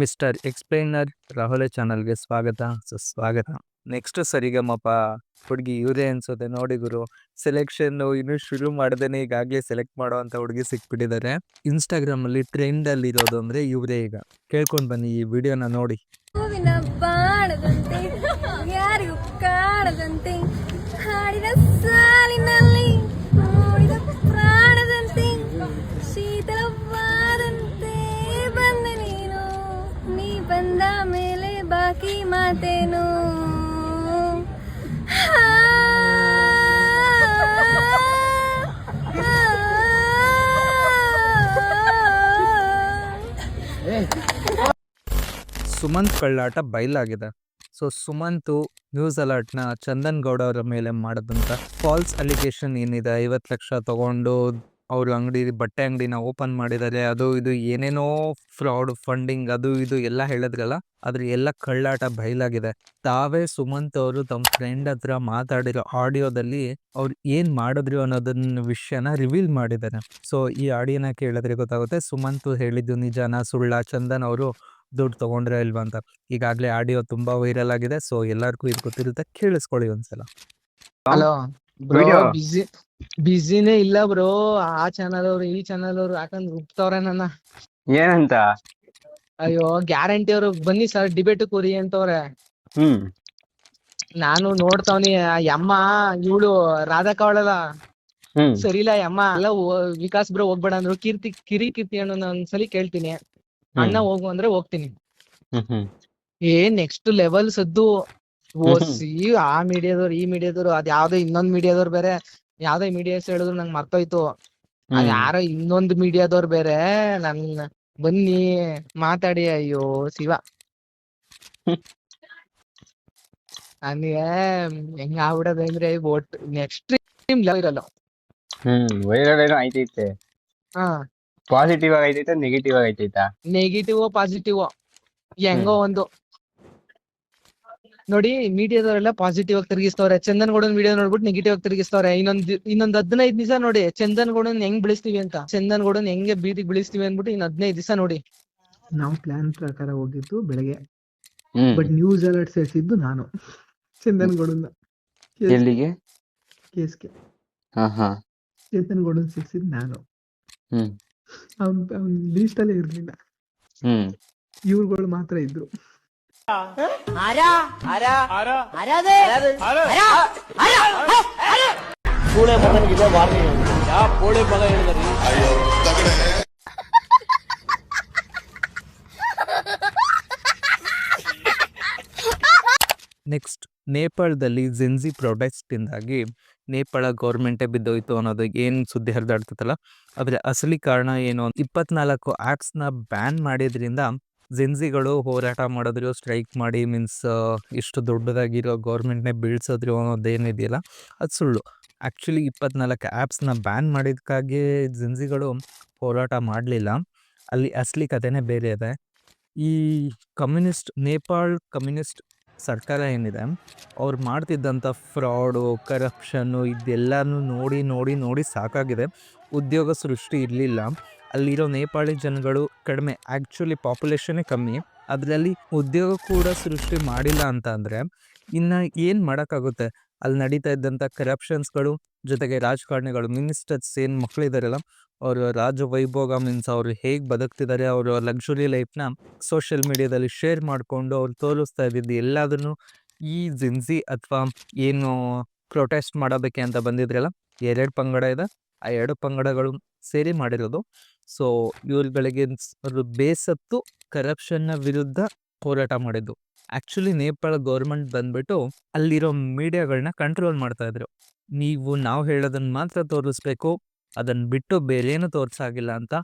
Mister ಎಕ್ಸ್‌ಪ್ಲೇನರ್ ರಾಹುಲೆ ಚಾನಲ್‌ಗೆ ಸ್ವಾಗತ, ಸುಸ್ವಾಗತ. ನೆಕ್ಸ್ಟ್ ಸರಿಗಮಪ ಹುಡುಗಿ ಇವ್ರೇ ಅನ್ಸುತ್ತೆ ನೋಡಿ ಗುರು. ಸೆಲೆಕ್ಷನ್ನು ಇನ್ನೂ ಶುರು ಮಾಡ್ದೇನೆ ಈಗಾಗ್ಲೇ ಸೆಲೆಕ್ಟ್ ಮಾಡೋವಂಥ ಹುಡುಗಿ ಸಿಕ್ಬಿಟ್ಟಿದ್ದಾರೆ. ಇನ್‌ಸ್ಟಾಗ್ರಾಮಲ್ಲಿ ಟ್ರೆಂಡಲ್ಲಿರೋದು ಅಂದರೆ ಇವರೇ ಈಗ. ಕೇಳ್ಕೊಂಡು ಬನ್ನಿ ಈ ವಿಡಿಯೋನ ನೋಡಿ. ಹೂವಿನ ಬಾಣದಂತೆ ಯಾರಿಗೂ ಕಾಣದಂತೆ ಹಾಡಿದ ಸಾಲಿನಲ್ಲಿ ಮೂಡಿದ ಪ್ರಾಣದಂತೆ ಶೀತಲವಾದಂತೆ ಬಂದ ನೀನು ನೀ ಬಂದ ಮೇಲೆ ಬಾಕಿ ಮಾತೇನು ಸುಮಂತ್ ಕಳ್ಳಾಟ ಬಯಲಾಗಿದೆ. ಸೊ ಸುಮಂತು ನ್ಯೂಸ್ ಅಲರ್ಟ್ನ ಚಂದನ್ ಗೌಡ ಅವರ ಮೇಲೆ ಮಾಡಿದಂಥ ಫಾಲ್ಸ್ ಅಲಿಗೇಷನ್ ಏನಿದೆ, 50 ಲಕ್ಷ ತಗೊಂಡು ಅವ್ರ ಬಟ್ಟೆ ಅಂಗಡಿನ ಓಪನ್ ಮಾಡಿದ್ದಾರೆ, ಅದು ಇದು ಏನೇನೋ ಫ್ರಾಡ್ ಫಂಡಿಂಗ್ ಅದು ಇದು ಎಲ್ಲ ಹೇಳಿದ್ರಲ್ಲ, ಅದ್ರ ಎಲ್ಲ ಕಳ್ಳಾಟ ಬಯಲಾಗಿದೆ. ತಾವೇ ಸುಮಂತ್ ಅವರು ತಮ್ಮ ಫ್ರೆಂಡ್ ಹತ್ರ ಮಾತಾಡಿರೋ ಆಡಿಯೋದಲ್ಲಿ ಅವ್ರು ಏನ್ ಮಾಡಿದ್ರು ಅನ್ನೋದನ್ನ ವಿಷಯನ ರಿವೀಲ್ ಮಾಡಿದ್ದಾರೆ. ಸೊ ಈ ಆಡಿಯೋನ ಕೇಳಿದ್ರೆ ಗೊತ್ತಾಗುತ್ತೆ ಸುಮಂತ್ ಹೇಳಿದ್ದು ನಿಜಾನ ಸುಳ್ಳ, ಚಂದನ್ ಅವರು ದುಡ್ಡು ತಗೊಂಡ್ರೆ ಇಲ್ವಾ ಅಂತ. ಈಗಾಗಲೇ ಆಡಿಯೋ ತುಂಬಾ ವೈರಲ್ ಆಗಿದೆ. ಸೊ ಎಲ್ಲರಿಗೂ ಇದು ಗೊತ್ತಿರುತ್ತೆ, ಕೇಳಿಸ್ಕೊಳ್ಳಿ ಒಂದ್ಸಲ. ಹಲೋ ಬ್ರೋ, ವಿಡಿಯೋ ಬಿಸಿನೇ ಇಲ್ಲ ಬ್ರೋ. ಆ ಚಾನಲ್ ಅವ್ರು ಈ ಚಾನಲ್ ಅವ್ರು ಹಾಕೊಂಡ್ ರುಬ್ತವ್ರೆ ನನ್ನ. ಏನಂತ? ಅಯ್ಯೋ ಗ್ಯಾರಂಟಿ ಅವ್ರು ಬನ್ನಿ ಸರ್ ಡಿಬೇಟ್ ಕೂರಿ ಅಂತವ್ರೆ. ನಾನು ನೋಡ್ತಾವ್ನಿ ಆ ಯಮ್ಮ ಇವಳು ರಾಧಾ ಅವಳಲ್ಲ ಸರಿಲ್ಲ ಯಮ್ಮ ಎಲ್ಲ ವಿಕಾಸ್ ಬ್ರೋ ಹೋಗ್ಬೇಡ ಅಂದ್ರು. ಕೀರ್ತಿ ಅಣ್ಣ ಒಂದ್ಸಲಿ ಕೇಳ್ತೀನಿ, ಅಣ್ಣ ಹೋಗು ಅಂದ್ರೆ ಹೋಗ್ತೀನಿ. ನೆಕ್ಸ್ಟ್ ಲೆವೆಲ್ ಸದ್ದು ಓಸಿ ಆ ಮೀಡಿಯಾದವ್ರು ಈ ಮೀಡಿಯಾದವ್ರು ಅದ್ ಯಾವ್ದೋ ಇನ್ನೊಂದ್ ಮೀಡಿಯಾದವ್ರು ಬೇರೆ, ಯಾವ್ದೋ ಮೀಡಿಯಾಸ್ ಹೇಳಿದ್ರು ನಂಗೆ ಮರ್ತೋಯ್ತು. ಅದ್ ಯಾರೋ ಇನ್ನೊಂದ್ ಮೀಡಿಯಾದವ್ರು ಬೇರೆ ನನ್ ಬನ್ನಿ ಮಾತಾಡಿ. ಅಯ್ಯೋ ಶಿವ, ನನಗೆ ಹೆಂಗ ಆಗ್ಬಿಡೋದು ಅಂದ್ರೆ ಒಟ್ಟು ನೆಕ್ಸ್ಟ್ ಇರಲ್ಲ. ವೈರಲ್ ಏನೋ ಐತೈತೆ. ಹಾ ಪಾಸಿಟಿವ್ ಆಗಿ ಐತೈತೆ, ನೆಗೆಟಿವ್ ಆಗಿ ಐತೈತಾ? ನೆಗೆಟಿವ್ ಪಾಸಿಟಿವ್ ಹೆಂಗೋ ಒಂದು ನೋಡಿ. ಮೀಡಿಯಾದವರೆಲ್ಲ ಪಾಸಿಟಿವ್ ಆಗಿ ತಿರುಗಿಸ್ತವ್ರೆ. ಚಂದನ್ ಗೌಡನ್ ವಿಡಿಯೋ ನೋಡ್ಬಿಟ್ಟು ನೆಗೆಟಿವ್ ಆಗಿ ತಿರುಗಿಸ್ತವ್ರೆ. ಇನ್ನೊಂದ್ 15 ದಿವಸ ನೋಡಿ ಚಂದನ್ ಗೌಡನ್ ಹೆಂಗ್ ಬೆಳೆಸ್ತೀವಿ ಅಂತ, ಚಂದನ್ ಗೌಡನ್ ಹೆಂಗೆ ಬೀದಿಗೆ ಬೆಳೆಸ್ತೀವಿ ಅನ್ಬಿಟ್ಟು ಇನ್ 15 ದಿವಸ ನೋಡಿ. ನಾವು ಪ್ಲಾನ್ ಪ್ರಕಾರ ಹೋಗಿದ್ದು ಬೆಳಗ್ಗೆ, ಬಟ್ ನ್ಯೂಸ್ ಅಲರ್ಟ್ ಸೇರಿಸಿದ್ದು ನಾನು ಚಂದನ್ ಗೌಡನ್ನ ಎಲ್ಲಿಗೆ? ಕೇಸ್ಗೆ. ಹಾ ಹಾ ಚೇತನ್ ಗೌಡನ್ ಸೇರಿಸಿದ್ದು ನಾನು. ಅವ್ನ್ ಲೀಸ್ಟ್ ಅಲ್ಲೇ ಇರ್ಲಿಲ್ಲ, ಇವ್ರುಗಳು ಮಾತ್ರ ಇದ್ರು. ನೆಕ್ಸ್ಟ್, ನೇಪಾಳದಲ್ಲಿ ಜಿನ್ಜಿ ಪ್ರೊಟೆಸ್ಟ್ ಇಂದಾಗಿ ನೇಪಾಳ ಗೌರ್ಮೆಂಟೇ ಬಿದ್ದೋಯ್ತು ಅನ್ನೋದು ಏನು ಸುದ್ದಿ ಹರಿದಾಡ್ತದಲ್ಲ, ಆದರೆ ಅಸಲಿ ಕಾರಣ ಏನು? 24 ಆ್ಯಪ್ಸ್ನ ಬ್ಯಾನ್ ಮಾಡಿದ್ರಿಂದ ಜಿನ್ಜಿಗಳು ಹೋರಾಟ ಮಾಡಿದ್ರು, ಸ್ಟ್ರೈಕ್ ಮಾಡಿ, ಮೀನ್ಸ್ ಇಷ್ಟು ದೊಡ್ಡದಾಗಿರೋ ಗೌರ್ಮೆಂಟ್ನೇ ಬೀಳ್ಸಿದ್ರು ಅನ್ನೋದೇನಿದೆಯಲ್ಲ ಅದು ಸುಳ್ಳು. ಆ್ಯಕ್ಚುಲಿ 24 ಆ್ಯಪ್ಸ್ನ ಬ್ಯಾನ್ ಮಾಡಿದ್ದಕ್ಕಾಗಿ ಜಿನ್ಜಿಗಳು ಹೋರಾಟ ಮಾಡಲಿಲ್ಲ. ಅಲ್ಲಿ ಅಸಲಿ ಕಥೆನೇ ಬೇರೆ ಇದೆ. ಈ ನೇಪಾಳ್ ಕಮ್ಯುನಿಸ್ಟ್ ಸರ್ಕಾರ ಏನಿದೆ, ಅವ್ರು ಮಾಡ್ತಿದ್ದಂಥ ಫ್ರಾಡು, ಕರಪ್ಷನ್ನು ಇದೆಲ್ಲನೂ ನೋಡಿ ನೋಡಿ ನೋಡಿ ಸಾಕಾಗಿದೆ. ಉದ್ಯೋಗ ಸೃಷ್ಟಿ ಇರಲಿಲ್ಲ. ಅಲ್ಲಿರೋ ನೇಪಾಳಿ ಜನಗಳು ಕಡಿಮೆ, ಆ್ಯಕ್ಚುಲಿ ಪಾಪ್ಯುಲೇಷನ್ನೇ ಕಮ್ಮಿ, ಅದರಲ್ಲಿ ಉದ್ಯೋಗ ಕೂಡ ಸೃಷ್ಟಿ ಮಾಡಿಲ್ಲ ಅಂತ ಅಂದರೆ ಇನ್ನು ಏನು ಮಾಡೋಕ್ಕಾಗುತ್ತೆ? ಅಲ್ಲಿ ನಡೀತಾ ಇದ್ದಂಥ ಕರಪ್ಷನ್ಸ್ಗಳು, ಜೊತೆಗೆ ರಾಜಕಾರಣಿಗಳು, ಮಿನಿಸ್ಟರ್ಸ್ ಏನು ಮಕ್ಕಳಿದಾರಲ್ಲ, ಅವರು ರಾಜ ವೈಭೋಗ ಮೀನ್ಸ್ ಅವರು ಹೇಗೆ ಬದುಕ್ತಿದ್ದಾರೆ, ಅವರ ಲಕ್ಸುರಿ ಲೈಫ್ನ ಸೋಷಿಯಲ್ ಮೀಡಿಯಾದಲ್ಲಿ ಶೇರ್ ಮಾಡಿಕೊಂಡು ಅವ್ರು ತೋರಿಸ್ತಾ ಇದ್ದಿದ್ದು ಎಲ್ಲದನ್ನು ಈ ಜಿನ್ಜಿ ಅಥವಾ ಏನು ಪ್ರೊಟೆಸ್ಟ್ ಮಾಡೋದಕ್ಕೆ ಅಂತ ಬಂದಿದ್ರಲ್ಲ, 2 ಪಂಗಡ ಇದೆ, ಆ 2 ಪಂಗಡಗಳು ಸೇರಿ ಮಾಡಿರೋದು. ಸೊ ಇವ್ರುಗಳಿಗೆ ಬೇಸತ್ತು ಕರಪ್ಷನ್ನ ವಿರುದ್ಧ ಹೋರಾಟ ಮಾಡಿದ್ದು. ಆ್ಯಕ್ಚುಲಿ ನೇಪಾಳ ಗೌರ್ಮೆಂಟ್ ಬಂದ್ಬಿಟ್ಟು ಅಲ್ಲಿರೋ ಮೀಡಿಯಾಗಳನ್ನ ಕಂಟ್ರೋಲ್ ಮಾಡ್ತಾ ಇದ್ರು. ನಾವು ಹೇಳೋದನ್ನ ಮಾತ್ರ ತೋರಿಸ್ಬೇಕು, ಅದನ್ನು ಬಿಟ್ಟು ಬೇರೇನು ತೋರಿಸಾಗಿಲ್ಲ ಅಂತ.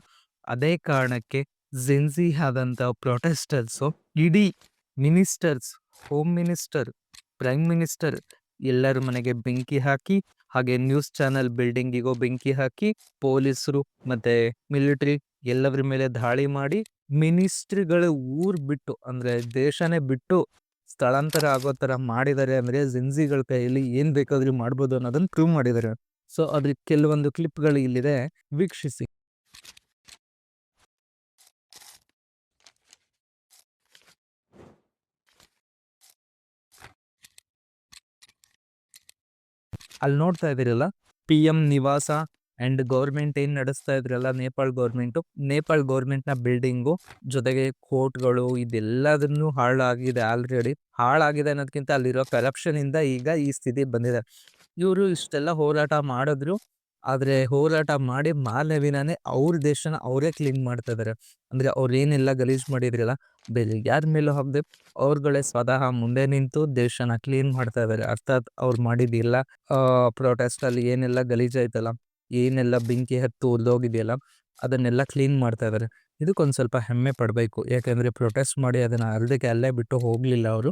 ಅದೇ ಕಾರಣಕ್ಕೆ ಜಿನ್ಜಿ ಆದಂಥ ಪ್ರೊಟೆಸ್ಟರ್ಸು ಇಡೀ ministers, home minister, prime minister ಎಲ್ಲರ ಮನೆಗೆ ಬೆಂಕಿ ಹಾಕಿ, ಹಾಗೆ ನ್ಯೂಸ್ ಚಾನೆಲ್ ಬಿಲ್ಡಿಂಗಿಗೂ ಬೆಂಕಿ ಹಾಕಿ, ಪೊಲೀಸರು ಮತ್ತು ಮಿಲಿಟ್ರಿ ಎಲ್ಲರ ಮೇಲೆ ದಾಳಿ ಮಾಡಿ, ಮಿನಿಸ್ಟ್ರಿಗಳು ಊರು ಬಿಟ್ಟು ಅಂದರೆ ದೇಶನೇ ಬಿಟ್ಟು ಸ್ಥಳಾಂತರ ಆಗೋ ಥರ ಮಾಡಿದ್ದಾರೆ. ಅಂದರೆ ಜಿನ್ಜಿಗಳ ಕೈಯಲ್ಲಿ ಏನು ಬೇಕಾದರೂ ಮಾಡ್ಬೋದು ಅನ್ನೋದನ್ನು ಪ್ರೂವ್ ಮಾಡಿದ್ದಾರೆ. ಸೊ ಅದ್ರ ಕೆಲವೊಂದು ಕ್ಲಿಪ್ಗಳು ಇಲ್ಲಿದೆ, ವೀಕ್ಷಿಸಿ. ಅಲ್ಲಿ ನೋಡ್ತಾ ಇದ್ದೀರಲ್ಲ PM ನಿವಾಸ ಅಂಡ್ ಗೌರ್ಮೆಂಟ್ ಏನ್ ನಡೆಸ್ತಾ ಇದ್ರಲ್ಲ ನೇಪಾಳ ಗೌರ್ಮೆಂಟ್ನ ಬಿಲ್ಡಿಂಗು ಜೊತೆಗೆ ಕೋರ್ಟ್ಗಳು ಇದೆಲ್ಲದನ್ನು ಹಾಳಾಗಿದೆ. ಆಲ್ರೆಡಿ ಹಾಳಾಗಿದೆ ಅನ್ನೋದಕ್ಕಿಂತ ಅಲ್ಲಿರೋ ಕರಪ್ಷನ್ ಇಂದ ಈಗ ಈ ಸ್ಥಿತಿ ಬಂದಿದೆ. ಇವರು ಇಷ್ಟೆಲ್ಲ ಹೋರಾಟ ಮಾಡಿದ್ರು, ಆದ್ರೆ ಹೋರಾಟ ಮಾಡಿ ಮಾನವಿನಾನೇ ಅವ್ರ ದೇಶನ ಅವರೇ ಕ್ಲೀನ್ ಮಾಡ್ತಾ ಇದಾರೆ. ಅಂದ್ರೆ ಅವ್ರು ಏನೆಲ್ಲ ಗಲೀಜ್ ಮಾಡಿದ್ರಲ್ಲ, ಬೇರೆ ಯಾರ ಮೇಲೂ ಹಾಕ್ದೆ ಅವ್ರುಗಳೇ ಸ್ವತಃ ಮುಂದೆ ನಿಂತು ದೇಶನ ಕ್ಲೀನ್ ಮಾಡ್ತಾ ಇದಾರೆ. ಅರ್ಥಾತ್ ಅವ್ರು ಮಾಡಿದಿಲ್ಲ ಪ್ರೊಟೆಸ್ಟ್ ಅಲ್ಲಿ ಏನೆಲ್ಲ ಗಲೀಜಾಯ್ತಲ್ಲ, ಏನೆಲ್ಲ ಬೆಂಕಿ ಹತ್ತು ಉರಿದೋಗಿದೆಯಲ್ಲ, ಅದನ್ನೆಲ್ಲ ಕ್ಲೀನ್ ಮಾಡ್ತಾ ಇದಾರೆ. ಇದಕ್ಕೊಂದು ಸ್ವಲ್ಪ ಹೆಮ್ಮೆ ಪಡಬೇಕು. ಯಾಕಂದ್ರೆ ಪ್ರೊಟೆಸ್ಟ್ ಮಾಡಿ ಅದನ್ನ ಅರ್ಧಕ್ಕೆ ಅಲ್ಲೇ ಬಿಟ್ಟು ಹೋಗ್ಲಿಲ್ಲ ಅವರು,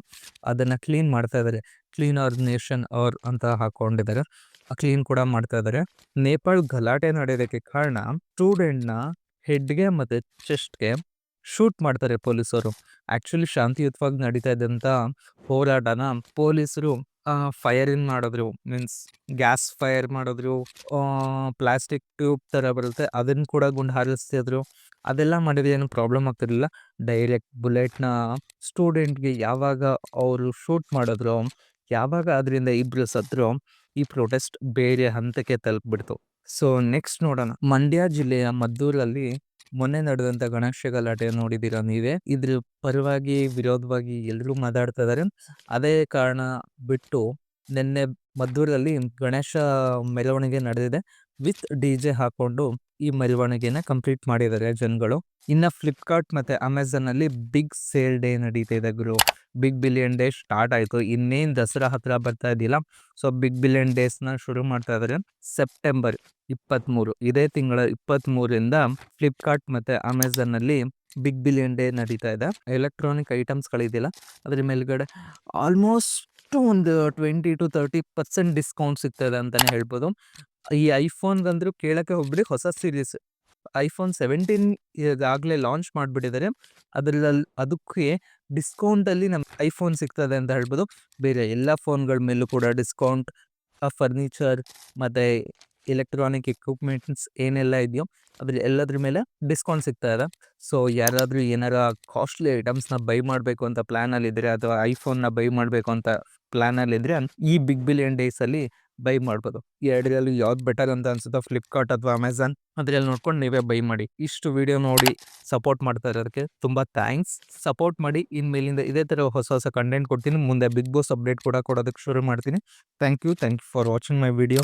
ಅದನ್ನ ಕ್ಲೀನ್ ಮಾಡ್ತಾ ಇದಾರೆ. ಕ್ಲೀನ್ ಅವರ್ ನೇಷನ್ ಅಂತ ಹಾಕೊಂಡಿದ್ದಾರೆ, ಕ್ಲೀನ್ ಕೂಡ ಮಾಡ್ತಾ ಇದಾರೆ. ನೇಪಾಳ ಗಲಾಟೆ ನಡೆಯೋದಕ್ಕೆ ಕಾರಣ ಸ್ಟೂಡೆಂಟ್ನ ಹೆಡ್ಗೆ ಮತ್ತೆ ಚೆಸ್ಟ್ಗೆ ಶೂಟ್ ಮಾಡ್ತಾರೆ ಪೊಲೀಸರು. ಆಕ್ಚುಲಿ ಶಾಂತಿಯುತವಾಗಿ ನಡೀತಾ ಇದ್ದಂತ ಹೋರಾಟನ ಪೊಲೀಸರು ಫೈರ್ ಇನ್ ಮಾಡಿದ್ರು, ಮೀನ್ಸ್ ಗ್ಯಾಸ್ ಫೈರ್ ಮಾಡಿದ್ರು, ಪ್ಲಾಸ್ಟಿಕ್ ಟ್ಯೂಬ್ ತರ ಬರುತ್ತೆ ಅದನ್ನ ಕೂಡ ಗುಂಡು ಹಾರಿಸ್ತಿದ್ರು. ಅದೆಲ್ಲ ಮಾಡಿದ್ರೆ ಏನು ಪ್ರಾಬ್ಲಮ್ ಆಗ್ತಿರ್ಲಿಲ್ಲ. ಡೈರೆಕ್ಟ್ ಬುಲೆಟ್ನ ಸ್ಟೂಡೆಂಟ್ಗೆ ಯಾವಾಗ ಅವರು ಶೂಟ್ ಮಾಡಿದ್ರು, ಯಾವಾಗ ಅದರಿಂದ ಇಬ್ರು ಸತ್ರು, ಈ ಪ್ರೊಟೆಸ್ಟ್ ಬೇರೆ ಹಂತಕ್ಕೆ ತಲುಪಿಬಿಡ್ತು. ಸೊ ನೆಕ್ಸ್ಟ್ ನೋಡೋಣ, ಮಂಡ್ಯ ಜಿಲ್ಲೆಯ ಮದ್ದೂರಲ್ಲಿ ಮೊನ್ನೆ ನಡೆದಂತ ಗಣೇಶ ಗಲಾಟೆ ನೋಡಿದೀರಾ ನೀವೇ. ಇದ್ರ ಪರವಾಗಿ ವಿರೋಧವಾಗಿ ಎಲ್ಲರೂ ಮಾತಾಡ್ತಾ ಇದಾರೆ. ಅದೇ ಕಾರಣ ಬಿಟ್ಟು ನಿನ್ನೆ ಮದ್ದೂರಲ್ಲಿ ಗಣೇಶ ಮೆರವಣಿಗೆ ನಡೆದಿದೆ. ವಿತ್ DJ ಹಾಕೊಂಡು ಈ ಮೆರವಣಿಗೆನ ಕಂಪ್ಲೀಟ್ ಮಾಡಿದ್ದಾರೆ ಜನಗಳು. ಇನ್ನ ಫ್ಲಿಪ್ಕಾರ್ಟ್ ಮತ್ತೆ ಅಮೆಝಾನ್ ಅಲ್ಲಿ ಬಿಗ್ ಸೇಲ್ ಡೇ ನಡೀತಾ ಇದೆ ಗುರು. ಬಿಗ್ ಬಿಲಿಯನ್ ಡೇ ಸ್ಟಾರ್ಟ್ ಆಯ್ತು. ಇನ್ನೇನ್ ದಸರಾ ಹತ್ರ ಬರ್ತಾ ಇದೆಯಲ್ಲ, ಸೊ ಬಿಗ್ ಬಿಲಿಯನ್ ಡೇಸ್ ನ ಶುರು ಮಾಡ್ತಾ ಇದಾರೆ. ಸೆಪ್ಟೆಂಬರ್ 23 ಇದೇ ತಿಂಗಳ 23ರಿಂದ ಫ್ಲಿಪ್ಕಾರ್ಟ್ ಮತ್ತೆ ಅಮೆಝಾನ್ ಅಲ್ಲಿ ಬಿಗ್ ಬಿಲಿಯನ್ ಡೇ ನಡೀತಾ ಇದೆ. ಎಲೆಕ್ಟ್ರಾನಿಕ್ ಐಟಮ್ಸ್ ಗಳಿದೆಯಲ್ಲ ಅದ್ರ ಮೇಲ್ಗಡೆ ಆಲ್ಮೋಸ್ಟ್ ಒಂದು 20-30% ಡಿಸ್ಕೌಂಟ್ ಸಿಗ್ತದೆ ಅಂತಾನೆ ಹೇಳ್ಬೋದು. ಈ ಐಫೋನ್ಗಂದ್ರೂ ಕೇಳಕ್ಕೆ ಹೋಗ್ಬಿಡಿ, ಹೊಸ ಸೀರೀಸ್ iPhone 17 ಈಗಾಗಲೇ ಲಾಂಚ್ ಮಾಡಿಬಿಟ್ಟಿದ್ದಾರೆ. ಅದರಲ್ಲಿ ಅದಕ್ಕೆ ಡಿಸ್ಕೌಂಟ್ ಅಲ್ಲಿ ನಮ್ಗೆ ಐಫೋನ್ ಸಿಗ್ತದೆ ಅಂತ ಹೇಳ್ಬೋದು. ಬೇರೆ ಎಲ್ಲ ಫೋನ್ಗಳ ಮೇಲೂ ಕೂಡ ಡಿಸ್ಕೌಂಟ್, ಫರ್ನಿಚರ್ ಮತ್ತೆ ಎಲೆಕ್ಟ್ರಾನಿಕ್ ಎಕ್ವಿಪ್ಮೆಂಟ್ಸ್ ಏನೆಲ್ಲ ಇದೆಯೋ ಅದ್ರ ಎಲ್ಲದ್ರ ಮೇಲೆ ಡಿಸ್ಕೌಂಟ್ ಸಿಗ್ತಾ ಇದೆ. ಸೊ ಯಾರಾದರೂ ಏನಾರ ಕಾಸ್ಟ್ಲಿ ಐಟಮ್ಸ್ನ ಬೈ ಮಾಡಬೇಕು ಅಂತ ಪ್ಲ್ಯಾನಲ್ಲಿ ಇದ್ರೆ, ಅಥವಾ ಐಫೋನ್ನ ಬೈ ಮಾಡಬೇಕು ಅಂತ ಪ್ಲ್ಯಾನಲ್ಲಿ ಇದ್ರೆ, ಈ ಬಿಗ್ ಬಿಲಿಯನ್ ಡೇಸಲ್ಲಿ ಬೈ ಮಾಡ್ಬೋದು. ಈ ಎರಡರಲ್ಲಿ ಯಾವ್ದು ಬೆಟರ್ ಅಂತ ಅನ್ಸುತ್ತೋ, ಫ್ಲಿಪ್ಕಾರ್ಟ್ ಅಥವಾ ಅಮೆಝಾನ್, ಅದ್ರಲ್ಲಿ ನೋಡ್ಕೊಂಡು ನೀವೇ ಬೈ ಮಾಡಿ. ಇಷ್ಟು ವಿಡಿಯೋ ನೋಡಿ ಸಪೋರ್ಟ್ ಮಾಡ್ತಾ ಇರೋದಕ್ಕೆ ತುಂಬ ಥ್ಯಾಂಕ್ಸ್. ಸಪೋರ್ಟ್ ಮಾಡಿ, ಇನ್ಮೇಲಿಂದ ಇದೇ ಥರ ಹೊಸ ಕಂಟೆಂಟ್ ಕೊಡ್ತೀನಿ. ಮುಂದೆ ಬಿಗ್ ಬಾಸ್ ಅಪ್ಡೇಟ್ ಕೂಡ ಕೊಡೋದಕ್ಕೆ ಶುರು ಮಾಡ್ತೀನಿ. Thank you for watching my video.